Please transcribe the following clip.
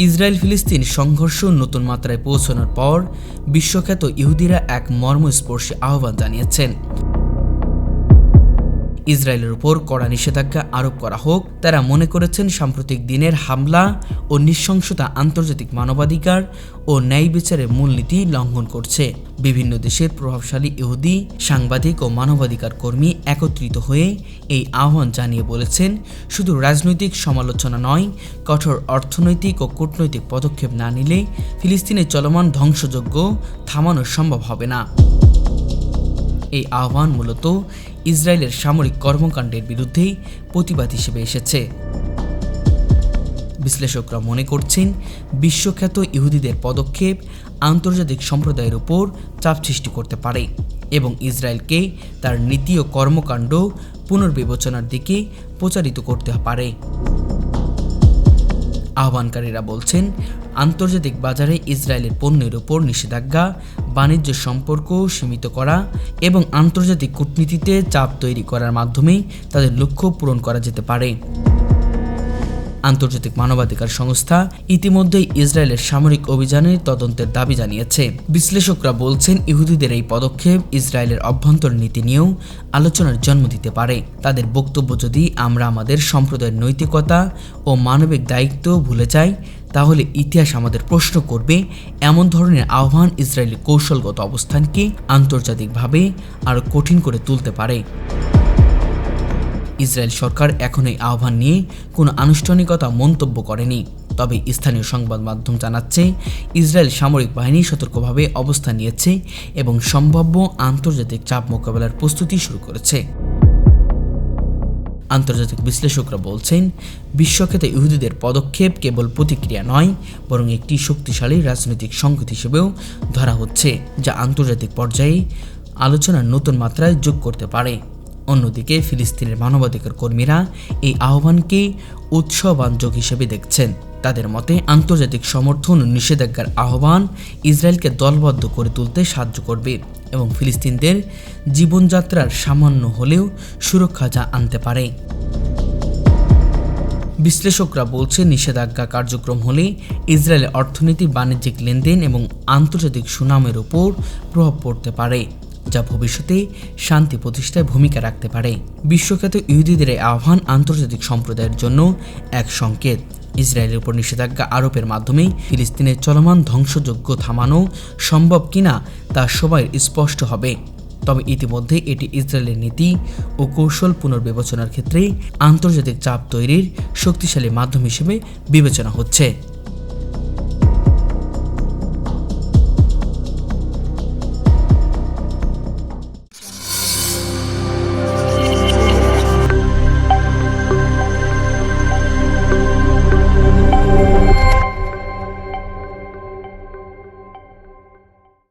Israel ফিলিস্তিন সংঘর্ষ নতুন মাত্রায় পৌঁছানোর পর বিশ্বখ্যাত ইহুদিরা এক মর্মস্পর্শী আহ্বান জানিয়েছেন। ইসরায়েলের উপর কড়া নিষেধাজ্ঞা আরোপ করা হোক। তারা মনে করেছেন সাম্প্রতিক দিনের হামলা ও নৃশংসতা আন্তর্জাতিক মানবাধিকার ও ন্যায় বিচারের মূলনীতি লঙ্ঘন করছে। বিভিন্ন দেশের প্রভাবশালী ইহুদি সাংবাদিক ও মানবাধিকার কর্মী একত্রিত হয়ে এই আহ্বান জানিয়ে বলেছেন, শুধু রাজনৈতিক সমালোচনা নয়, কঠোর অর্থনৈতিক ও কূটনৈতিক পদক্ষেপ না নিলে ফিলিস্তিনের চলমান ধ্বংসযজ্ঞ থামানো সম্ভব হবে না। এই আহ্বান মূলত ইসরায়েলের সামরিক কর্মকাণ্ডের বিরুদ্ধে প্রতিবাদ হিসেবে এসেছে। বিশ্লেষকরা মনে করছেন, বিশ্বখ্যাত ইহুদিদের পদক্ষেপ আন্তর্জাতিক সম্প্রদায়ের উপর চাপ সৃষ্টি করতে পারে এবং ইসরায়েলকে তার নীতি ও কর্মকাণ্ড পুনর্বিবেচনার দিকে প্রচারিত করতে পারে। আহ্বানকারীরা বলছেন, আন্তর্জাতিক বাজারে ইসরায়েলের পণ্যের উপর নিষেধাজ্ঞা, বাণিজ্য সম্পর্ক সীমিত করা এবং আন্তর্জাতিক কূটনীতিতে চাপ তৈরি করার মাধ্যমে তাদের লক্ষ্য পূরণ করা যেতে পারে। আন্তর্জাতিক মানবাধিকার সংস্থা ইতিমধ্যেই ইসরায়েলের সামরিক অভিযানের তদন্তের দাবি জানিয়েছে। বিশ্লেষকরা বলছেন, ইহুদিদের এই পদক্ষেপ ইসরায়েলের অভ্যন্তরীণ নীতি নিয়েও আলোচনার জন্ম দিতে পারে। তাদের বক্তব্য, যদি আমরা আমাদের সম্প্রদায়ের নৈতিকতা ও মানবিক দায়িত্ব ভুলে যাই, তাহলে ইতিহাস আমাদের প্রশ্ন করবে। এমন ধরনের আহ্বান ইসরায়েলের কৌশলগত অবস্থানকে আন্তর্জাতিকভাবে আরও কঠিন করে তুলতে পারে। ইসরায়েল সরকার এখন এই আহ্বান নিয়ে কোনো আনুষ্ঠানিকতা মন্তব্য করেনি, তবে স্থানীয় সংবাদ মাধ্যম জানাচ্ছে, ইসরায়েল সামরিক বাহিনী সতর্কভাবে অবস্থান নিয়েছে এবং সম্ভাব্য আন্তর্জাতিক চাপ মোকাবেলার প্রস্তুতি শুরু করেছে। আন্তর্জাতিক বিশ্লেষকরা বলছেন, বিশ্বখ্যাত ইহুদিদের পদক্ষেপ কেবল প্রতিক্রিয়া নয়, বরং একটি শক্তিশালী রাজনৈতিক সংকেত হিসেবেও ধরা হচ্ছে, যা আন্তর্জাতিক পর্যায়ে আলোচনার নতুন মাত্রায় যোগ করতে পারে। অন্যদিকে ফিলিস্তিনের মানবাধিকার কর্মীরা এই আহ্বানকে উৎসবাঞ্জক হিসেবে দেখছেন। তাদের মতে, আন্তর্জাতিক সমর্থন ও নিষেধাজ্ঞার আহ্বান ইসরায়েলকে দলবদ্ধ করে তুলতে সাহায্য করবে এবং ফিলিস্তিনদের জীবনযাত্রার সামান্য হলেও সুরক্ষা আনতে পারে। বিশ্লেষকরা বলছেন, নিষেধাজ্ঞা কার্যক্রম হলে ইসরায়েলের অর্থনীতি, বাণিজ্যিক লেনদেন এবং আন্তর্জাতিক সুনামের উপর প্রভাব পড়তে পারে, যা ভবিষ্যতে শান্তি প্রতিষ্ঠায় ভূমিকা রাখতে পারে। বিশ্বখ্যাত ইহুদিদের এই আহ্বান আন্তর্জাতিক সম্প্রদায়ের জন্য এক সংকেত। ইসরায়েলের উপর নিষেধাজ্ঞা আরোপের মাধ্যমে ফিলিস্তিনের চলমান ধ্বংসযজ্ঞ থামানো সম্ভব কিনা তা সবাই স্পষ্ট হবে। তবে ইতিমধ্যে এটি ইসরায়েলের নীতি ও কৌশল পুনর্বিবেচনার ক্ষেত্রে আন্তর্জাতিক চাপ তৈরির শক্তিশালী মাধ্যম হিসেবে বিবেচনা হচ্ছে।